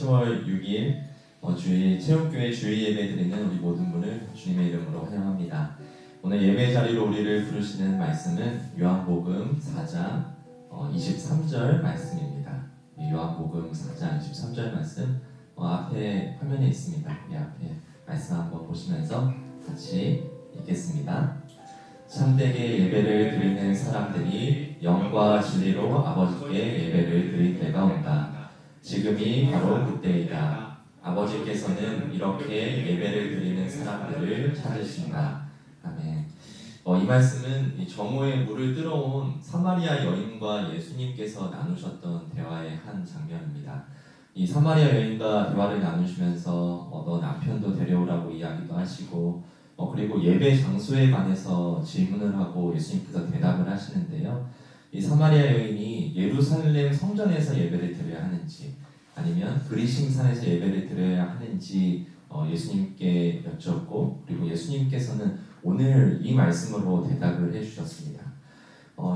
10월 6일 주일 체육교회 주일 예배 드리는 우리 모든 분을 주님의 이름으로 환영합니다. 오늘 예배 자리로 우리를 부르시는 말씀은 요한복음 4장 23절 말씀입니다. 요한복음 4장 23절 말씀 앞에 화면에 있습니다. 이 앞에 말씀 한번 보시면서 같이 읽겠습니다. 참되게 예배를 드리는 사람들이 영과 진리로 아버지께 예배를 드릴 때가 온다. 지금이 바로 그때이다. 아버지께서는 이렇게 예배를 드리는 사람들을 찾으신다. 아멘. 이 말씀은 이 정오에 물을 들어온 사마리아 여인과 예수님께서 나누셨던 대화의 한 장면입니다. 이 사마리아 여인과 대화를 나누시면서 너 남편도 데려오라고 이야기도 하시고 그리고 예배 장소에 관해서 질문을 하고 예수님께서 대답을 하시는데요. 이 사마리아 여인이 예루살렘 성전에서 예배를 드려야 하는지 아니면 그리심산에서 예배를 드려야 하는지 예수님께 여쭙고 그리고 예수님께서는 오늘 이 말씀으로 대답을 해주셨습니다.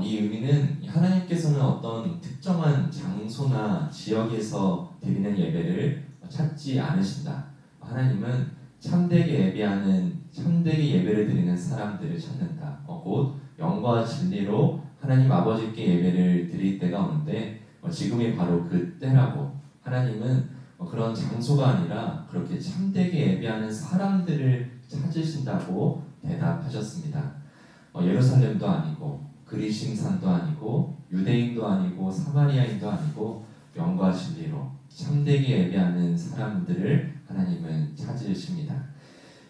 이 의미는 하나님께서는 어떤 특정한 장소나 지역에서 드리는 예배를 찾지 않으신다. 하나님은 참되게 예배를 드리는 사람들을 찾는다. 곧 영과 진리로 하나님 아버지께 예배를 드릴 때가 오는데 지금이 바로 그때라고 하나님은 그런 장소가 아니라 그렇게 참되게 예배하는 사람들을 찾으신다고 대답하셨습니다. 예루살렘도 아니고 그리심산도 아니고 유대인도 아니고 사마리아인도 아니고 영과 진리로 참되게 예배하는 사람들을 하나님은 찾으십니다.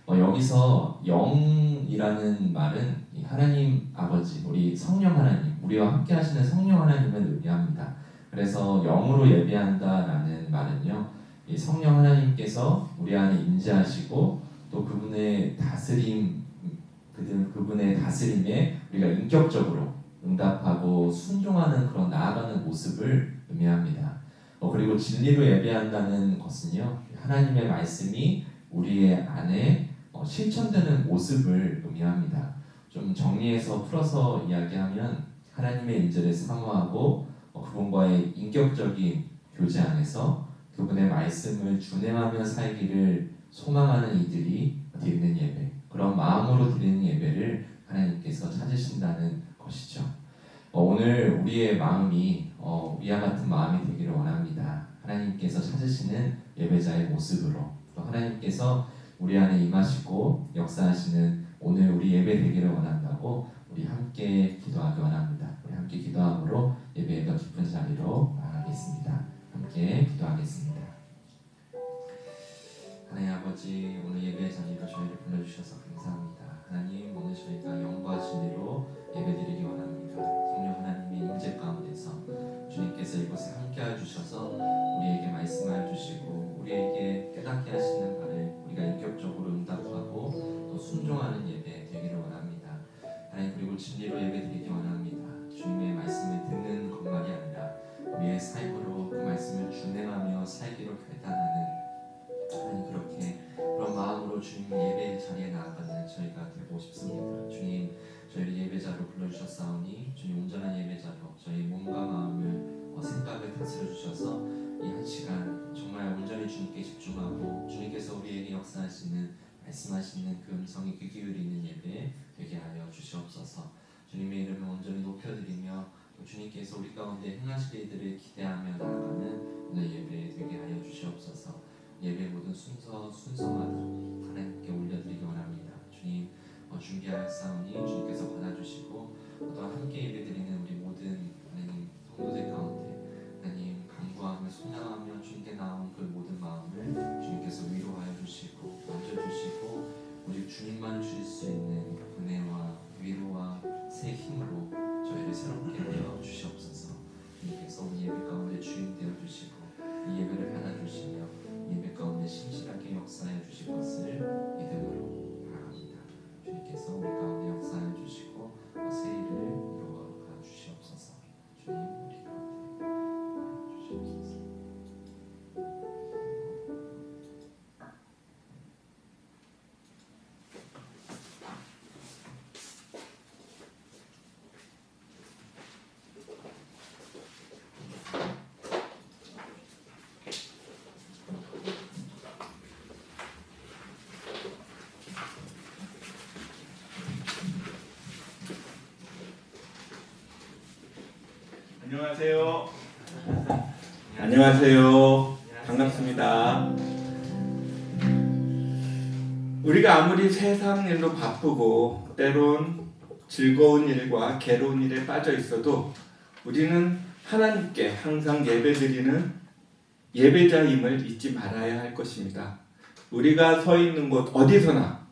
여기서 영이라는 말은 하나님 아버지, 우리 성령 하나님, 우리와 함께 하시는 성령 하나님을 의미합니다. 그래서 영으로 예배한다라는 말은요, 이 성령 하나님께서 우리 안에 임재하시고 또 그분의 다스림에 우리가 인격적으로 응답하고 순종하는 그런 나아가는 모습을 의미합니다. 그리고 진리로 예배한다는 것은요, 하나님의 말씀이 우리의 안에 실천되는 모습을 의미합니다. 좀 정리해서 풀어서 이야기하면 하나님의 임재를 사모하고 그분과의 인격적인 교제 안에서 그분의 말씀을 준행하며 살기를 소망하는 이들이 드리는 예배, 그런 마음으로 드리는 예배를 하나님께서 찾으신다는 것이죠. 오늘 우리의 마음이 이와 같은 마음이 되기를 원합니다. 하나님께서 찾으시는 예배자의 모습으로 또 하나님께서 우리 안에 임하시고 역사하시는 오늘 우리 예배 되기를 원한다고 우리 함께 기도하기 원합니다. 우리 함께 기도함으로 예배의 더 깊은 자리로 나아가겠습니다. 함께 기도하겠습니다. 하나님 아버지, 오늘 예배의 자리로 저희를 불러주셔서 감사합니다. 하나님, 오늘 저희가 영과 진리로 예배드리기 원합니다. 성령 하나님의 임재 가운데서 주님께서 이곳에 함께하여 주셔서 우리에게 말씀하여 주시고 우리에게 깨닫게 하시는 바를 우리가 인격적으로 응답하고 또 순종하는 예배 되기를 원합니다. 하나님, 그리고 진리로 예배드리기 원합니다. 주님의 말씀을 듣는 것만이 아니라 우리의 삶으로 그 말씀을 준행하며 살기로 결단하는 하나님, 그렇게 그런 마음으로 주님 예배 자리에 나아가는 저희가 되고 싶습니다. 주님, 저희를 예배자로 불러주셨사오니 주님 온전한 예배자로 저희 몸과 마음을 생각을 다스려 주셔서 이 한 시간 정말 온전히 주님께 집중하고 주님께서 우리에게 역사하시는 말씀하시는 그 음성이 귀 기울이는 예배 되게 하여 주시옵소서. 주님의 이름을 온전히 높여드리며 주님께서 우리 가운데 행하실 일들을 기대하며 나아가는 오늘 예배 되게 하여 주시옵소서. 예배 모든 순서마다 하나님께 올려드리기 원합니다. 주님, 준비하였사오니 주님께서 받아주시고 또한 함께 예배드리는 우리 모든 하나님 성도들 가운데 하나님 간구하며 소망하며 주님께 나온 그 모든 마음을 주님께서 위로하여 주시고 만져주시고 오직 주님만 주실 수 있는 은혜와 위로와 새 힘으로 저희를 새롭게 하여 주시옵소서. 주님께서 우리 예배 가운데 주인 되어 주시고 이 예배를 받아주시며 예배 가운데 신실하게 역사해 주실 것을 믿음으로 바랍니다. 주님께서 우리 가운데 역사해 주시고 새 일을 이루어 주시옵소서. 주님, 우리 가운데 주시옵소서. 안녕하세요. 안녕하세요. 반갑습니다. 우리가 아무리 세상 일로 바쁘고 때론 즐거운 일과 괴로운 일에 빠져 있어도 우리는 하나님께 항상 예배드리는 예배자임을 잊지 말아야 할 것입니다. 우리가 서 있는 곳 어디서나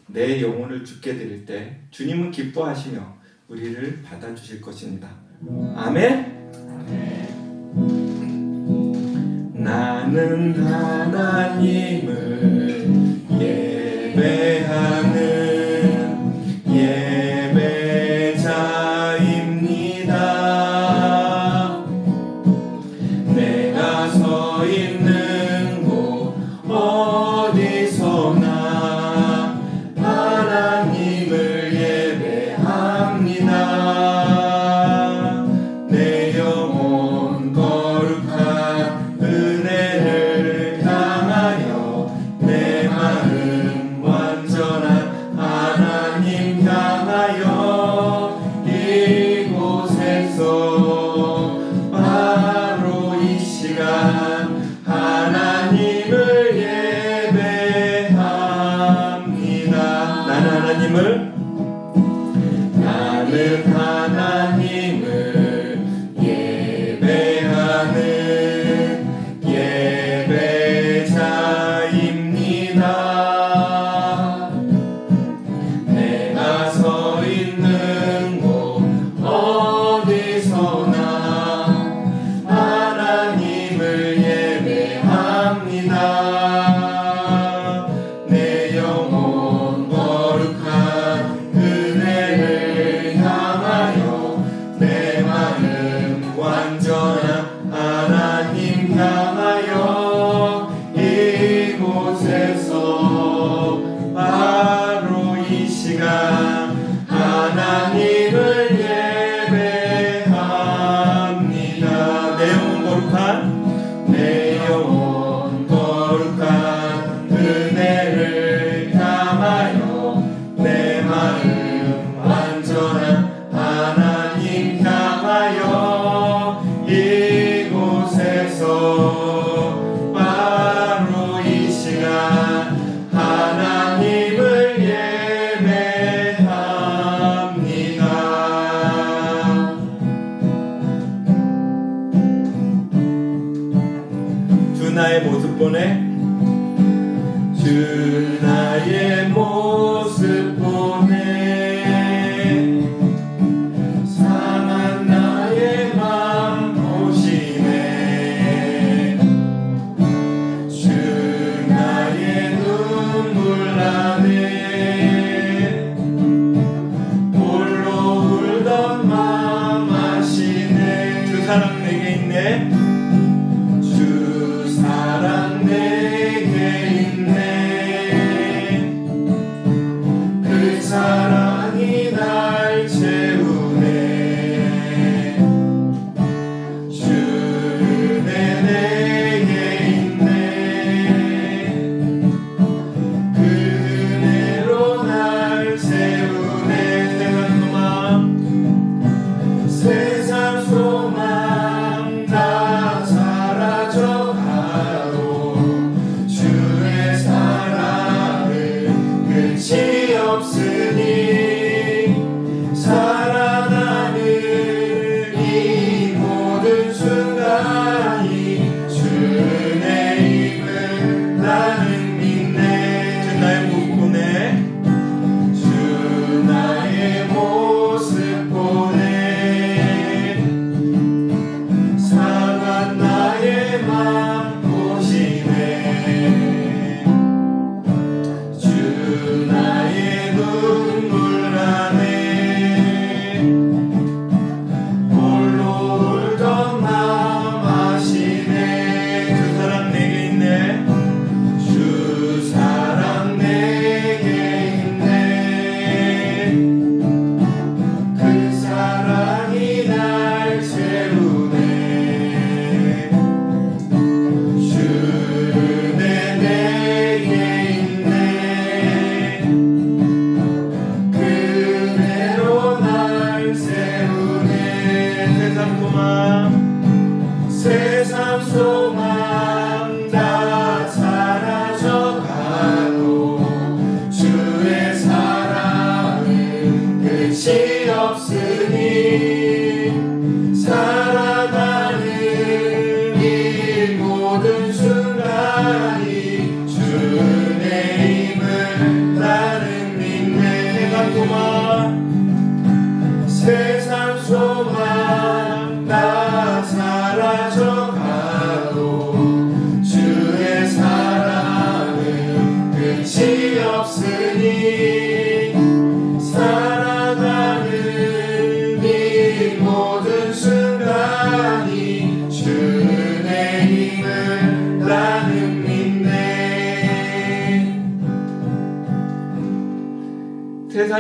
내 영혼을 주께 드릴 때 주님은 기뻐하시며 우리를 받아주실 것입니다. 아멘. 나는 하나님을 예배하는 예배자입니다. 내가 서 있는 곳 어디서나 하나님을 예배합니다. 내 영혼 거룩한 은혜를 향하여 내 마음 완전한 하나님 향하여 이곳에서 바로 이 시간 하나님을 예배합니다. 나는 하나님을 예배하는 예배자입니다. 내가 서 있는 곳 어디서나 하나님을 예배합니다. 내 영혼 거룩한 은혜를 향하여 내 마음 완전한 하나님 향하여 이곳에서 바로 이 시간 하나님을 예배합니다. 내 영혼 거룩한 은혜를 향하여 내 마음 완전한 하나님 향하여 이곳에서 바로 이 시간 하나님을 예배합니다. 주 나의 모습 보내 주 나의 모습 보내 상한 나의 맘 보시네 주 나의 눈물 안에 홀로 울던 맘 아시네 주 사랑 내게 있네 주 사랑 내게 있네 그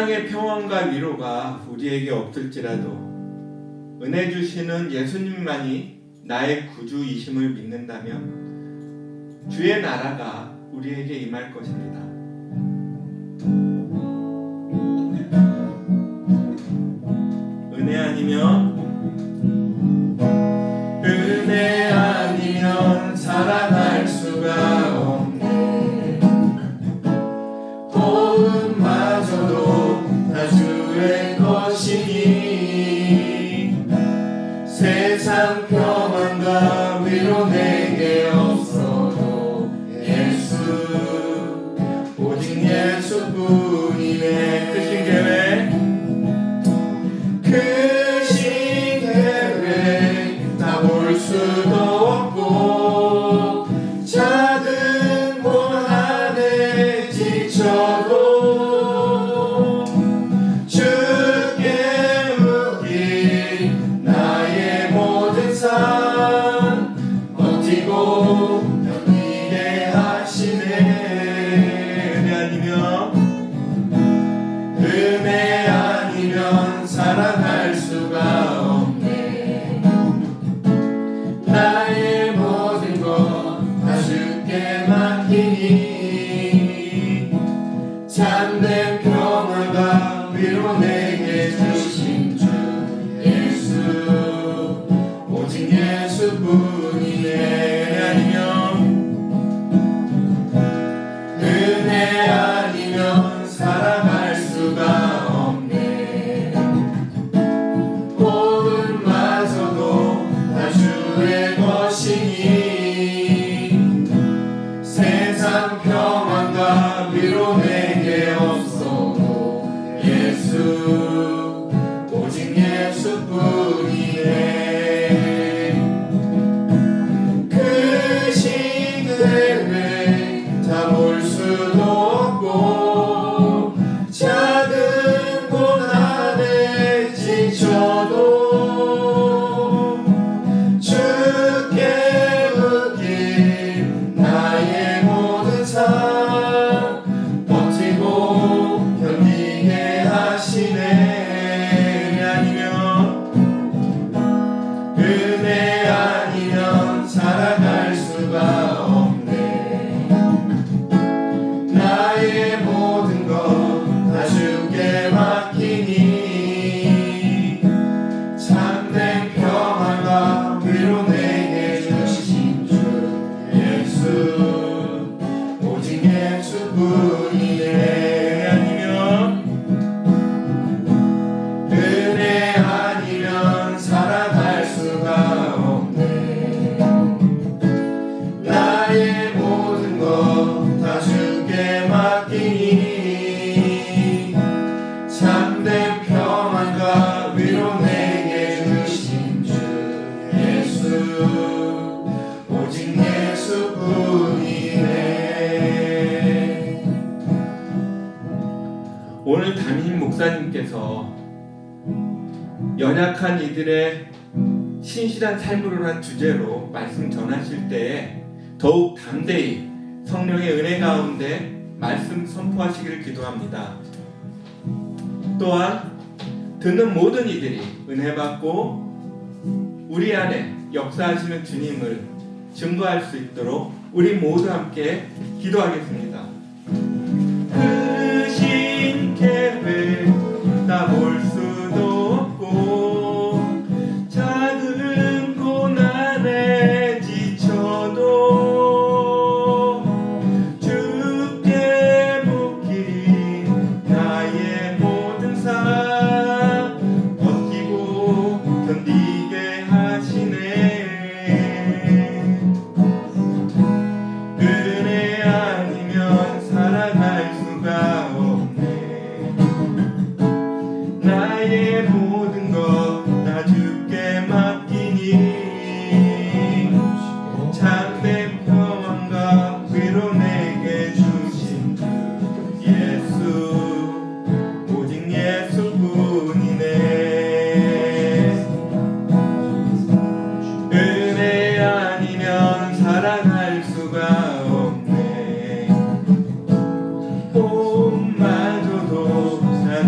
세상의 평안과 위로가 우리에게 없을지라도 은혜 주시는 예수님만이 나의 구주이심을 믿는다면 주의 나라가 우리에게 임할 것입니다. 은혜 아니면 살아갈 수가 없네. 복음마저도 다 주의 것이니 세상 평안과 위로 내게 없어도 예수 오직 예수뿐이네. 크신 계획 다 볼 수도 없고 작은 고난에 지쳐도 주께 맡긴 나의 모든 삶 버티고 견디게 하시네. 은혜 아니면 살아갈 수가 없네. 나의 모든 것 다 주께 맡기니 참된 평안과 위로 내게 주신 주 예수 오직 예수뿐이네. 은혜 아니면 살아갈 수가 없네. 복음마저도 다 주의 것이니 세상 평안과 위로 내게 없어도 예수 오직 예수뿐이네. 크신 계획 다 볼 수도 없고 작은 고난에 지쳐도 주께 맡긴 나의 모든 삶 버티고 견디게 하시네. 은혜 아니면 살아갈 수가 없네. 나의 모든 것 다 주께 맡기니 참된 평안과 위로 내게 주신 주 예수 오직 예수뿐이네. 은혜 아니면 살아갈 수가 없네. 나의 모든 것 다 주께 맡기니 참된 평안과 위로 내게 주신 주 예수 오직 예수뿐이네. 오늘 담임 목사님께서 연약한 이들의 신실한 삶으로 한 주제로 말씀 전하실 때에 더욱 담대히 성령의 은혜 가운데 말씀 선포하시기를 기도합니다. 또한 듣는 모든 이들이 은혜 받고 우리 안에 역사하시는 주님을 증거할 수 있도록 우리 모두 함께 기도하겠습니다. 크신 계획 다 볼 수도 없고 작은 고난에 지쳐도 주께 맡긴 나의 모든 삶 버티고 견디게 하시네. 은혜 아니면 살아갈 수가 없네. 나의 모든 것 다 주께 맡기니 참된 평안과 위로 내게 주신 주 예수 오직 예수뿐이네. 은혜 아니면 살아갈 수가 없네. 복음마저도 다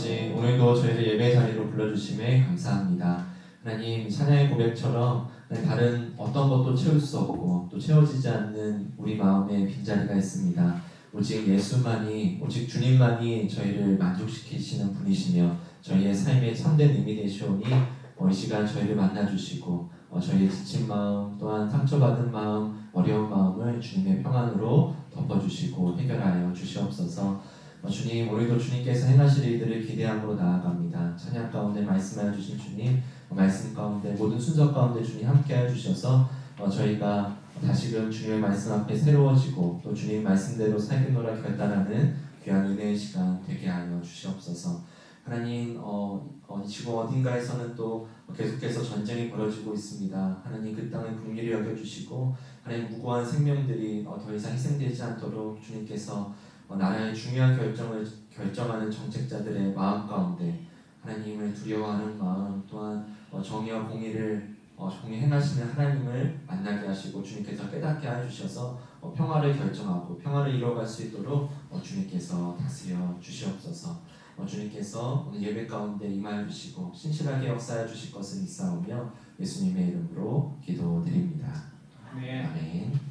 아버지, 오늘도 저희를 예배 자리로 불러주심에 감사합니다. 하나님, 찬양의 고백처럼 다른 어떤 것도 채울 수 없고 또 채워지지 않는 우리 마음에 빈자리가 있습니다. 오직 예수만이, 오직 주님만이 저희를 만족시키시는 분이시며 저희의 삶의 참된 의미 되시오니 이 시간 저희를 만나주시고 저희의 지친 마음 또한 상처받은 마음, 어려운 마음을 주님의 평안으로 덮어주시고 해결하여 주시옵소서. 주님, 오늘도 주님께서 행하실 일들을 기대함으로 나아갑니다. 찬양 가운데 말씀하여 주신 주님, 말씀 가운데 모든 순서 가운데 주님 함께하여 주셔서 저희가 다시금 주님의 말씀 앞에 새로워지고 또 주님 말씀대로 살겠노라 결단하는 귀한 은혜의 시간 되게 하여 주시옵소서. 하나님, 이 지구 어딘가에서는 또 계속해서 전쟁이 벌어지고 있습니다. 하나님, 그 땅을 긍휼히 여겨주시고 하나님, 무고한 생명들이 더 이상 희생되지 않도록 주님께서 나라의 중요한 결정을 결정하는 정책자들의 마음 가운데 하나님을 두려워하는 마음 또한 정의와 공의를 행하시는 하나님을 만나게 하시고 주님께서 깨닫게 해주셔서 평화를 결정하고 평화를 이루어갈 수 있도록 주님께서 다스려 주시옵소서. 주님께서 오늘 예배 가운데 임하여 주시고 신실하게 역사해 주실 것을 믿사오며 예수님의 이름으로 기도드립니다. 아멘.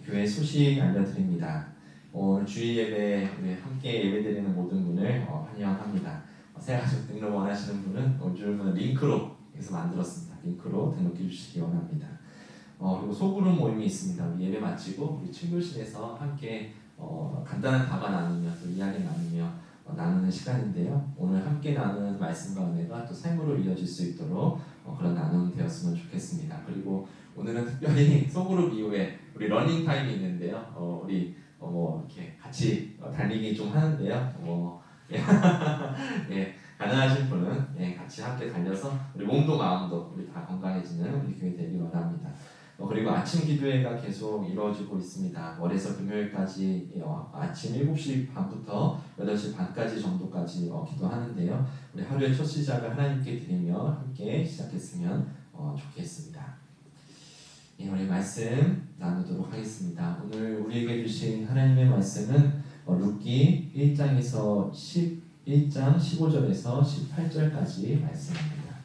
교회 소식 알려드립니다. 오늘 주일 예배 우리 함께 예배드리는 모든 분을 환영합니다. 새 가족 등록 원하시는 분은 요즘은 링크로 해서 만들었습니다. 링크로 등록해 주시기 원합니다. 그리고 소그룹 모임이 있습니다. 우리 예배 마치고 우리 친구실에서 함께 간단한 답안 나누며 또 이야기 나누며 나누는 시간인데요. 오늘 함께 나누는 말씀과 은혜가 또 삶으로 이어질 수 있도록 그런 나눔 되었으면 좋겠습니다. 그리고 오늘은 특별히 소그룹 이후에 우리 러닝 타임이 있는데요. 우리 이렇게 같이 달리기 좀 하는데요. 예, 가능하신 분은 같이 함께 달려서 우리 몸도 마음도 우리 다 건강해지는 우리 교회 되길 원합니다. 그리고 아침 기도회가 계속 이루어지고 있습니다. 월에서 금요일까지 아침 7시 반부터 8시 반까지 정도까지 기도하는데요. 우리 하루의 첫 시작을 하나님께 드리며 함께 시작했으면 좋겠습니다. 우리 말씀 나누도록 하겠습니다. 오늘 우리에게 주신 하나님의 말씀은 룻기 1장에서 11장 15절에서 18절까지 말씀입니다.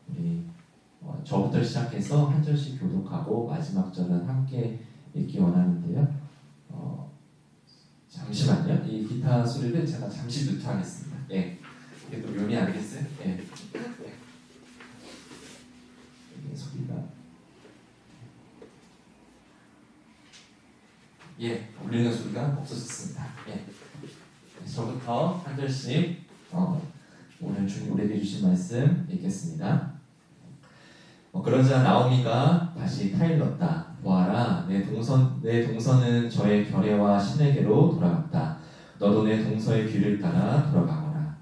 우리 저부터 시작해서 한 절씩 교독하고 마지막 절은 함께 읽기 원하는데요. 잠시만요. 이 기타 소리를 제가 잠시 뮤트하겠습니다. 이게 또 묘미 아니겠어요? 소리가 울리는 소리가 없어졌습니다. 저부터 한 절씩 오늘 주님 우리에게 주신 말씀 읽겠습니다. 그러자 나오미가 다시 타일렀다. 보아라, 내 동서는 저의 결례와 신에게로 돌아갔다. 너도 내 동서의 뒤를 따라 돌아가거라.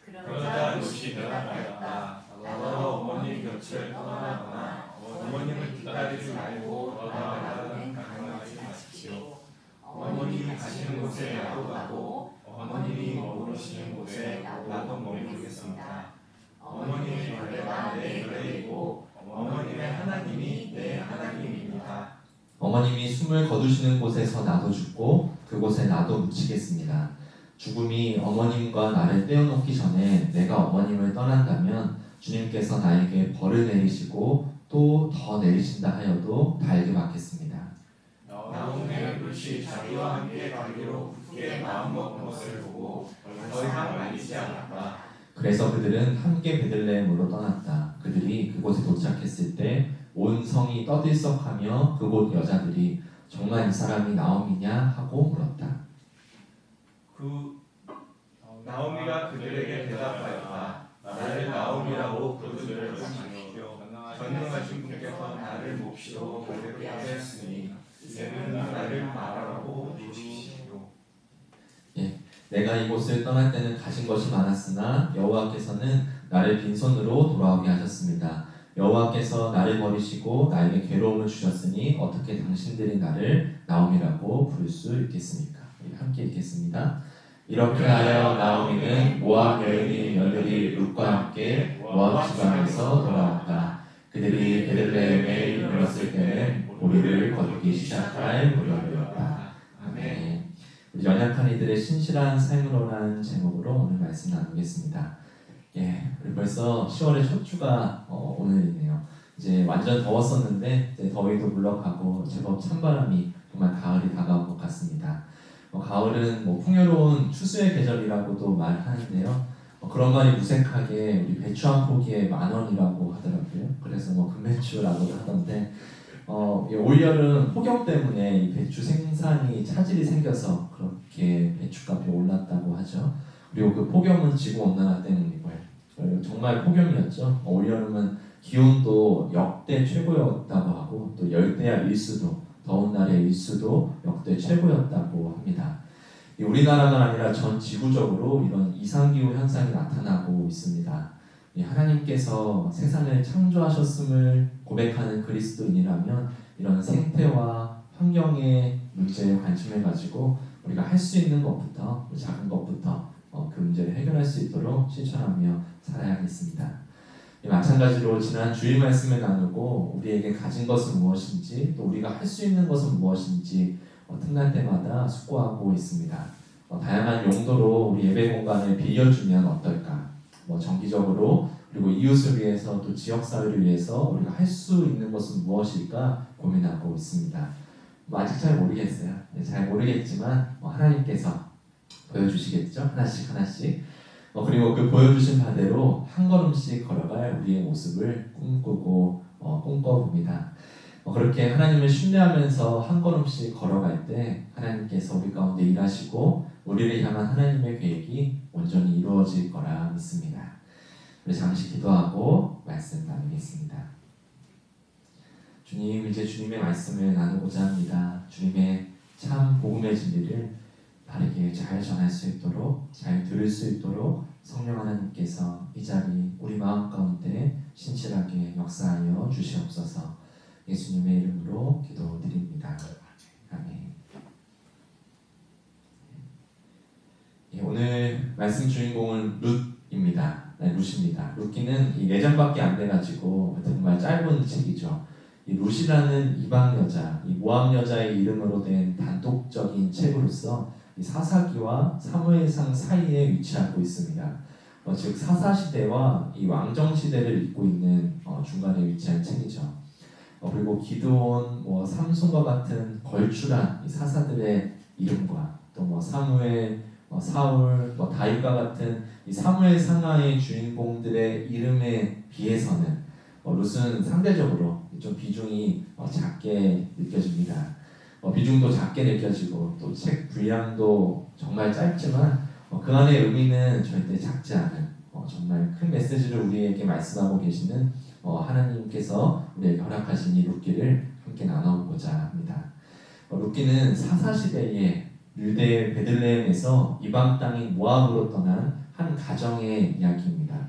그러자 룻이 대답하였다. 너도 어머니 곁을 떠나거나 어머님을 기다리지 말고 너다가는 강하지 마십시오. 어머님이 가시는 곳에 나도 가고 어머님이 머무르시는 곳에 나도 머무르겠습니다. 어머님의 결례가 내 결례이고 어머님의 하나님이 내 하나님입니다. 어머님이 숨을 거두시는 곳에서 나도 죽고 그곳에 나도 묻히겠습니다. 죽음이 어머님과 나를 떼어놓기 전에 내가 어머님을 떠난다면 주님께서 나에게 벌을 내리시고 또 더 내리신다 하여도 달게 받겠습니다. 나오미의 룻이 자기와 함께 가기로 굳게 마음먹은 것을 보고 더 이상 말리지 않았다. 그래서 그들은 함께 베들레헴으로 떠났다. 그들이 그곳에 도착했을 때 온 성이 떠들썩하며 그곳 여자들이 정말 이 사람이 나오미냐 하고 물었다. 나오미가 그들에게 대답하였다. 나를 나오미라고 부르지 마십시오. 전능하신 분께서 나를 몹시로 그렇게 하셨으니 이제는 나를 말하라고 주십시오. 내가 이곳을 떠날 때는 가진 것이 많았으나 여호와께서는 나를 빈손으로 돌아오게 하셨습니다. 여호와께서 나를 버리시고 나에게 괴로움을 주셨으니 어떻게 당신들이 나를 나오미라고 부를 수 있겠습니까? 함께 읽겠습니다. 이렇게 하여 나오미는 모압 여인인 며느리 룻과 함께 모압 지방에서 돌아왔다. 그들이 베들레헴에 이르렀을 때는 우리를 거두기 시작할 무렵이었다. 아멘. 우리 연약한 이들의 신실한 삶으로라는 제목으로 오늘 말씀 나누겠습니다. 우리 벌써 10월의 첫 주가 오늘이네요. 이제 완전 더웠었는데 이제 더위도 물러가고 제법 찬바람이 정말 가을이 다가온 것 같습니다. 가을은 풍요로운 추수의 계절이라고도 말하는데요. 그런 말이 무색하게 우리 배추 한 포기에 10,000원이라고 하더라고요. 그래서 금배추라고 하던데 올여름 폭염 때문에 이 배추 생산이 차질이 생겨서 그렇게 배추값이 올랐다고 하죠. 그리고 그 폭염은 지구온난화 때문이고요. 정말 폭염이었죠. 올여름은 기온도 역대 최고였다고 하고 또 열대야 일수도 더운 날의 일수도 역대 최고였다고 합니다. 우리나라가 아니라 전 지구적으로 이런 이상기후 현상이 나타나고 있습니다. 하나님께서 세상을 창조하셨음을 고백하는 그리스도인이라면 이런 생태와 환경의 문제에 관심을 가지고 우리가 할 수 있는 것부터 작은 것부터 그 문제를 해결할 수 있도록 실천하며 살아야겠습니다. 마찬가지로 지난 주일 말씀을 나누고 우리에게 가진 것은 무엇인지 또 우리가 할 수 있는 것은 무엇인지 틈날 때마다 숙고하고 있습니다. 다양한 용도로 우리 예배 공간을 빌려주면 어떨까? 정기적으로 그리고 이웃을 위해서 또 지역사회를 위해서 우리가 할 수 있는 것은 무엇일까 고민하고 있습니다. 아직 잘 모르겠어요. 잘 모르겠지만 하나님께서 보여주시겠죠? 하나씩 그리고 그 보여주신 바대로 한 걸음씩 걸어갈 우리의 모습을 꿈꿔봅니다. 그렇게 하나님을 신뢰하면서 한 걸음씩 걸어갈 때 하나님께서 우리 가운데 일하시고 우리를 향한 하나님의 계획이 온전히 이루어질 거라 믿습니다. 우리 잠시 기도하고 말씀 나누겠습니다. 주님, 이제 주님의 말씀을 나누고자 합니다. 주님의 참 복음의 진리를 바르게 잘 전할 수 있도록 잘 들을 수 있도록 성령 하나님께서 이 자리 우리 마음 가운데 신실하게 역사하여 주시옵소서. 예수님의 이름으로 기도드립니다. 아멘. 오늘 말씀 주인공은 룻입니다. 룻입니다. 룻기는 4장밖에 안 돼가지고 정말 짧은 책이죠. 이 룻이라는 이방 여자, 이 모압 여자의 이름으로 된 단독적인 책으로서 이 사사기와 사무엘상 사이에 위치하고 있습니다. 즉 사사 시대와 이 왕정 시대를 잇고 있는 중간에 위치한 책이죠. 그리고 기드온, 삼손과 같은 걸출한 이 사사들의 이름과 또 사무엘, 사울, 다윗과 같은 이 사무엘 상하의 주인공들의 이름에 비해서는 룻은 상대적으로 좀 비중이 작게 느껴집니다. 비중도 작게 느껴지고 또 책 분량도 정말 짧지만 그 안의 의미는 절대 작지 않은 정말 큰 메시지를 우리에게 말씀하고 계시는 하나님께서 우리에게 허락하신 이 룻기를 함께 나눠보고자 합니다. 룻기는 사사시대에 유대 베들레헴에서 이방 땅인 모압으로 떠난 한 가정의 이야기입니다.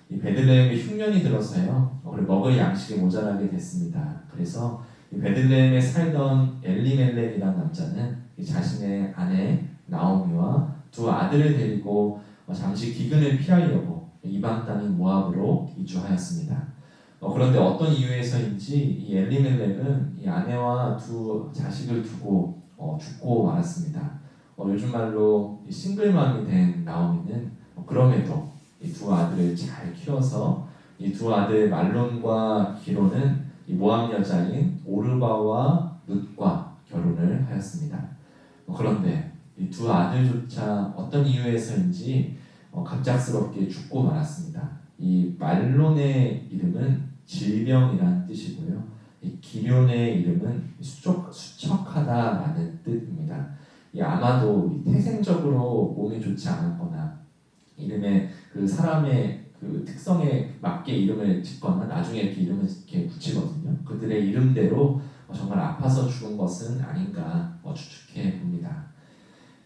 이 베들레헴에 흉년이 들어서요 먹을 양식이 모자라게 됐습니다. 그래서 이 베들레헴에 살던 엘리멜렉이라는 남자는 자신의 아내 나오미와 2 아들을 데리고 잠시 기근을 피하려고 이방 땅인 모압으로 이주하였습니다. 그런데 어떤 이유에서인지 이 엘리멜렉은 이 아내와 2 자식을 두고 죽고 말았습니다. 요즘 말로 싱글맘이 된 나오미는 그럼에도 이 2 아들을 잘 키워서 이 2 아들 말론과 기로는 이 모압 여자인 오르바와 룻과 결혼을 하였습니다. 그런데 이 2 아들조차 어떤 이유에서인지 갑작스럽게 죽고 말았습니다. 이 말론의 이름은 질병이라는 뜻이고요. 이 기련의 이름은 수척하다라는 뜻입니다. 아마도 태생적으로 몸이 좋지 않았거나 이름에 그 사람의 그 특성에 맞게 이름을 짓거나 나중에 이렇게 이름을 이렇게 붙이거든요. 그들의 이름대로 정말 아파서 죽은 것은 아닌가 추측해 봅니다.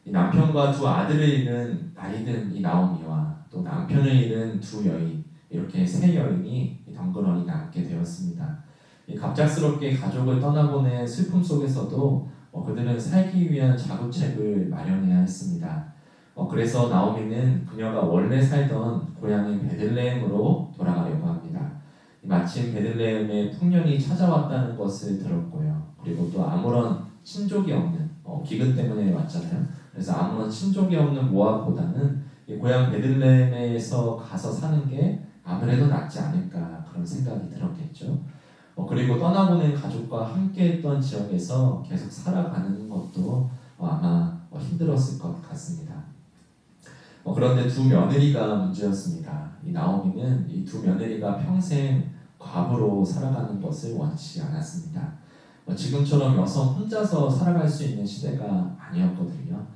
이 남편과 2 아들을 잃은 나이든 이 나오미와 또 남편을 잃은 2 여인 이렇게 3 여인이 덩그러니 남게 되었습니다. 이 갑작스럽게 가족을 떠나보낸 슬픔 속에서도 그들은 살기 위한 자구책을 마련해야 했습니다. 그래서 나오미는 그녀가 원래 살던 고향인 베들레헴으로 돌아가려고 합니다. 마침 베들레헴에 풍년이 찾아왔다는 것을 들었고요. 그리고 또 아무런 친족이 없는 기근 때문에 왔잖아요. 그래서 아무런 친족이 없는 모압보다는 이 고향 베들레헴에서 가서 사는 게 아무래도 낫지 않을까 그런 생각이 들었겠죠. 그리고 떠나보낸 가족과 함께했던 지역에서 계속 살아가는 것도 아마 힘들었을 것 같습니다. 그런데 두 며느리가 문제였습니다. 이 나오미는 이 두 며느리가 평생 과부로 살아가는 것을 원치 않았습니다. 지금처럼 여성 혼자서 살아갈 수 있는 시대가 아니었거든요.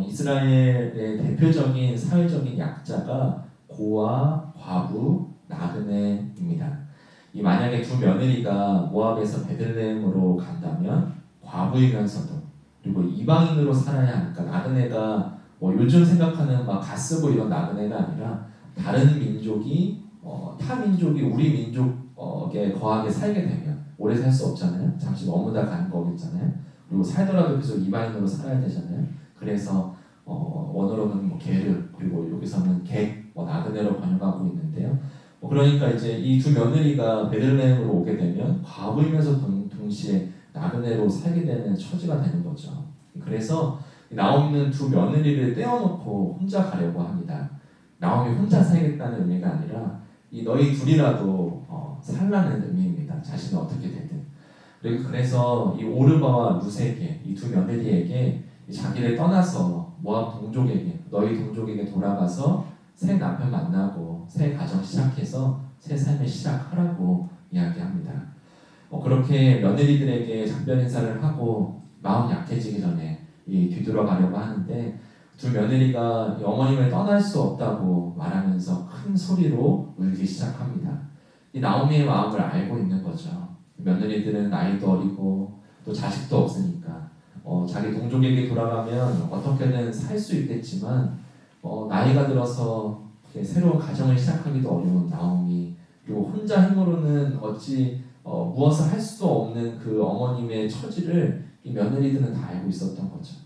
이스라엘의 대표적인 사회적인 약자가 고아, 과부, 나그네입니다. 이 만약에 두 며느리가 모압에서 베들레헴으로 간다면 과부이면서도 그리고 이방인으로 살아야 하니까 나그네가 요즘 생각하는 막 가쓰고 이런 나그네가 아니라 다른 민족이 타 민족이 우리 민족에 거하게 살게 되면 오래 살 수 없잖아요. 잠시 머무다 가는 거겠잖아요. 그리고 살더라도 계속 이방인으로 살아야 되잖아요. 그래서 원어로는 게르 그리고 여기서는 객 나그네로 번역하고 있는데요. 그러니까 이제 이 두 며느리가 베들레헴으로 오게 되면 과부이면서 동시에 나그네로 살게 되는 처지가 되는 거죠. 그래서 나오미는 두 며느리를 떼어놓고 혼자 가려고 합니다. 나오미 혼자 살겠다는 의미가 아니라 이 너희 둘이라도 살라는 의미입니다. 자신은 어떻게 되든. 그래서 이 오르바와 루세에게 이 두 며느리에게 자기를 떠나서 모압 동족에게 너희 동족에게 돌아가서 새 남편 만나고 새 가정 시작해서 새 삶을 시작하라고 이야기합니다. 그렇게 며느리들에게 작별 인사를 하고 마음 약해지기 전에 뒤돌아가려고 하는데 두 며느리가 어머님을 떠날 수 없다고 말하면서 큰 소리로 울기 시작합니다. 이 나오미의 마음을 알고 있는 거죠. 며느리들은 나이도 어리고 또 자식도 없으니까 자기 동족에게 돌아가면 어떻게든 살 수 있겠지만 나이가 들어서 새로운 가정을 시작하기도 어려운 나오미 그리고 혼자 힘으로는 어찌 무엇을 할 수도 없는 그 어머님의 처지를 이 며느리들은 다 알고 있었던 거죠.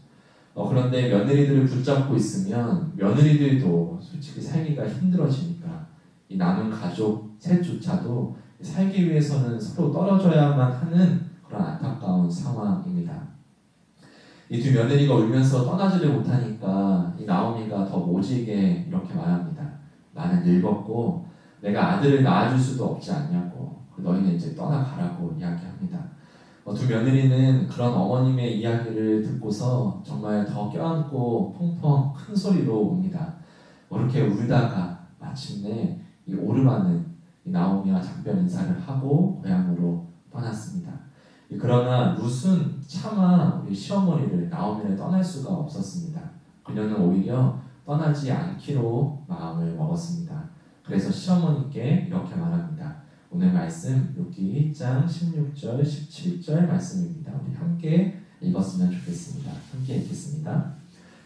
그런데 며느리들을 붙잡고 있으면 며느리들도 솔직히 살기가 힘들어지니까 이 남은 가족 셋조차도 살기 위해서는 서로 떨어져야만 하는 그런 안타까운 상황입니다. 이 두 며느리가 울면서 떠나지를 못하니까 이 나오미가 더 모지게 이렇게 말합니다. 나는 늙었고 내가 아들을 낳아줄 수도 없지 않냐고 너희는 이제 떠나가라고 이야기합니다. 두 며느리는 그런 어머님의 이야기를 듣고서 정말 더 껴안고 펑펑 큰 소리로 웁니다. 그렇게 울다가 마침내 이 오르바는 이 나오미와 작별 인사를 하고 고향으로 떠났습니다. 그러나 룻은 차마 우리 시어머니를 나오미를 떠날 수가 없었습니다. 그녀는 오히려 떠나지 않기로 마음을 먹었습니다. 그래서 시어머니께 이렇게 말합니다. 오늘 말씀 룻기 1장 16절 17절 말씀입니다. 우리 함께 읽었으면 좋겠습니다. 함께 읽겠습니다.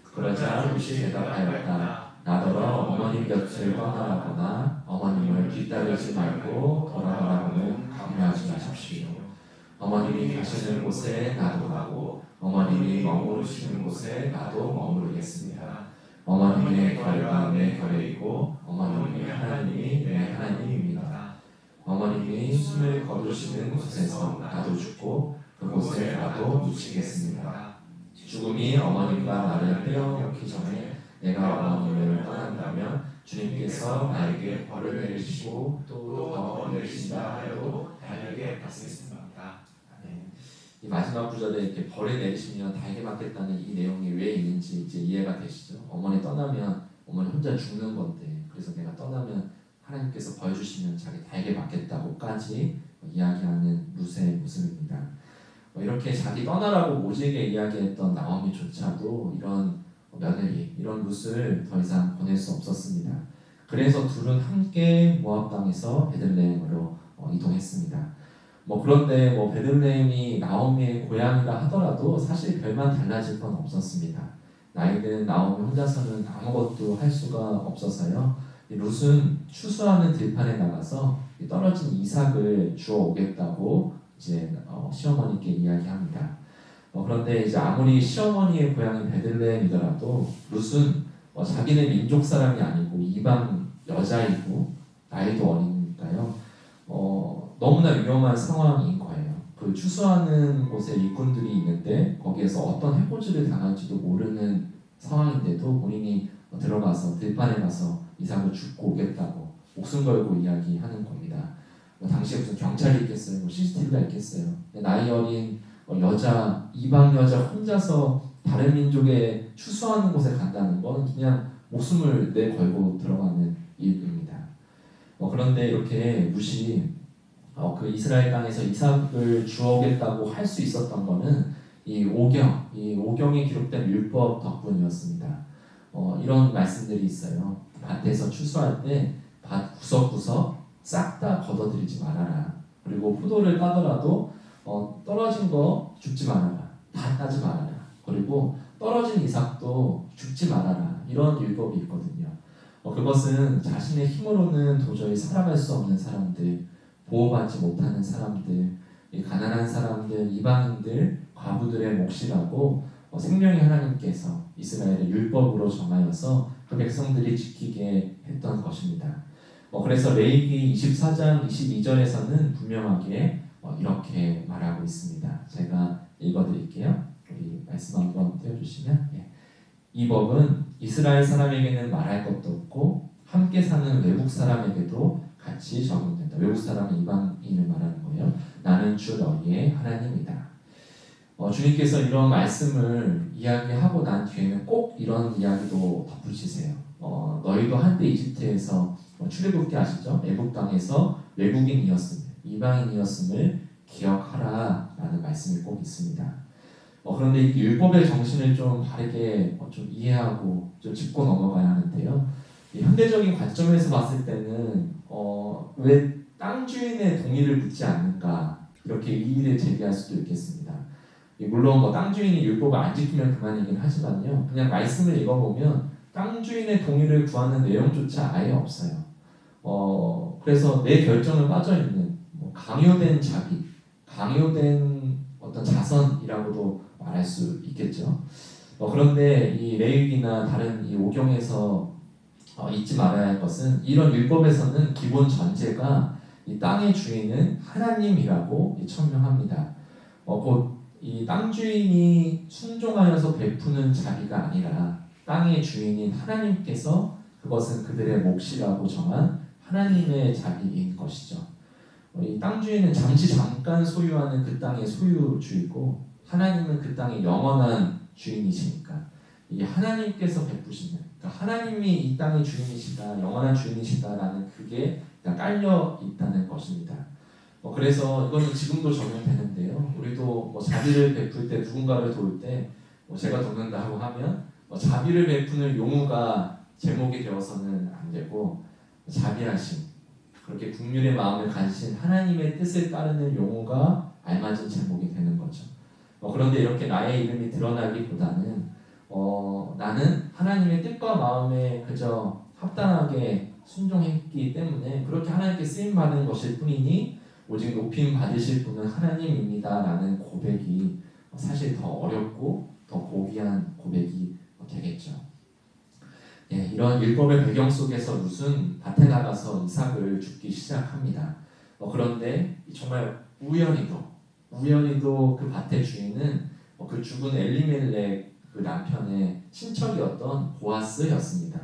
그러자 룻이 대답하였다. 나더러 어머님 곁을 떠나라거나 어머님을 뒤따르지 말고 돌아가라고는 강요하지 마십시오. 어머님이 가시는 곳에 나도 가고 어머님이 머무르시는 곳에 나도 머무르겠습니다. 어머님의 결과 내 결이고 어머님의 하나님이 내 하나님입니다. 어머님이 숨을 거두시는 곳에서 나도 죽고 그곳에 나도 묻히겠습니다. 죽음이 어머님과 나를 떼어놓기 전에 내가 어머님을 떠난다면 주님께서 나에게 벌을 내리시고 또 더 벌을 내리신다 하여도 달게 받겠습니다. 이 마지막 구절에 이렇게 벌을 내리시면 달게 받겠다는 이 내용이 왜 있는지 이제 이해가 되시죠? 어머니 떠나면 어머니 혼자 죽는 건데 그래서 내가 떠나면 하나님께서 벌 주시면 자기 달게 받겠다고까지 이야기하는 룻의 모습입니다. 이렇게 자기 떠나라고 모지게 이야기했던 나오미조차도 이런 며느리, 이런 룻을 더 이상 보낼 수 없었습니다. 그래서 둘은 함께 모압 땅에서 베들레헴으로 이동했습니다. 그런데 베들레헴이 나오미의 고향이라 하더라도 사실 별반 달라질 건 없었습니다. 나이든 나오미 혼자서는 아무것도 할 수가 없어서요. 룻은 추수하는 들판에 나가서 떨어진 이삭을 주워 오겠다고 이제 시어머니께 이야기합니다. 그런데 이제 아무리 시어머니의 고향인 베들레헴이더라도 룻은 자기네 민족 사람이 아니고 이방 여자이고 나이도 어리니까요. 너무나 위험한 상황인 거예요. 그 추수하는 곳에 일꾼들이 있는데 거기에서 어떤 해코지를 당할지도 모르는 상황인데도 본인이 들어가서 들판에 가서 이삭을 죽고 오겠다고 목숨 걸고 이야기하는 겁니다. 당시에 무슨 경찰이 있겠어요? CCTV가 있겠어요? 나이 어린 여자, 이방 여자 혼자서 다른 민족에 추수하는 곳에 간다는 건 그냥 목숨을 내걸고 들어가는 일입니다. 그런데 이렇게 그 이스라엘 땅에서 이삭을 주어오겠다고 할 수 있었던 거는 이 오경에 기록된 율법 덕분이었습니다. 이런 말씀들이 있어요. 밭에서 추수할 때 밭 구석구석 싹 다 걷어들이지 말아라. 그리고 포도를 따더라도 떨어진 거 줍지 말아라. 다 따지 말아라. 그리고 떨어진 이삭도 줍지 말아라. 이런 율법이 있거든요. 그것은 자신의 힘으로는 도저히 살아갈 수 없는 사람들, 보호받지 못하는 사람들, 가난한 사람들, 이방인들, 과부들의 몫이라고 생명의 하나님께서 이스라엘의 율법으로 정하여서 그 백성들이 지키게 했던 것입니다. 그래서 레위기 24장 22절에서는 분명하게 이렇게 말하고 있습니다. 제가 읽어드릴게요. 우리 말씀 한번 띄워주시면, 이 법은 이스라엘 사람에게는 말할 것도 없고 함께 사는 외국 사람에게도 같이 적용된다. 외국 사람은 이방인을 말하는 거예요. 나는 주 너희의 하나님이다. 주님께서 이런 말씀을 이야기하고 난 뒤에는 꼭 이런 이야기도 덧붙이세요. 너희도 한때 이집트에서 출애굽기 아시죠? 애굽 땅에서 외국인이었음을, 이방인이었음을 기억하라 라는 말씀이 꼭 있습니다. 그런데 이 율법의 정신을 좀 바르게 좀 이해하고 좀 짚고 넘어가야 하는데요. 이 현대적인 관점에서 봤을 때는 왜 땅 주인의 동의를 묻지 않는가 이렇게 이의를 제기할 수도 있겠습니다. 물론 땅 주인이 율법을 안 지키면 그만이긴 하지만요. 그냥 말씀을 읽어보면 땅 주인의 동의를 구하는 내용조차 아예 없어요. 그래서 내 결정을 빠져있는 강요된 자비, 강요된 어떤 자선이라고도 말할 수 있겠죠. 그런데 이 레위기나 다른 이 오경에서 잊지 말아야 할 것은 이런 율법에서는 기본 전제가 이 땅의 주인은 하나님이라고 천명합니다. 곧 이 땅 주인이 순종하여서 베푸는 자비가 아니라 땅의 주인인 하나님께서 그것은 그들의 몫이라고 정한 하나님의 자비인 것이죠. 이 땅 주인은 잠깐 소유하는 그 땅의 소유주이고 하나님은 그 땅의 영원한 주인이시니까 이 하나님께서 베푸시는, 그러니까 하나님이 이 땅의 주인이시다, 영원한 주인이시다라는 그게 깔려 있다는 것입니다. 그래서 이거는 지금도 적용되는데요. 우리도 자비를 베풀 때 누군가를 도울 때 제가 돕는다 하고 하면 자비를 베푸는 용어가 제목이 되어서는 안 되고 자비하심, 그렇게 긍휼의 마음을 가지신 하나님의 뜻을 따르는 용어가 알맞은 제목이 되는 거죠. 그런데 이렇게 나의 이름이 드러나기보다는 나는 하나님의 뜻과 마음에 그저 합당하게 순종했기 때문에 그렇게 하나님께 쓰임받은 것일 뿐이니 오직 높임 받으실 분은 하나님입니다 라는 고백이 사실 더 어렵고 더 고귀한 고백이 되겠죠. 이런 율법의 배경 속에서 룻은 밭에 나가서 이삭을 줍기 시작합니다. 그런데 정말 우연히도 그 밭의 주인은 그 죽은 엘리멜렉 그 남편의 친척이었던 보아스였습니다.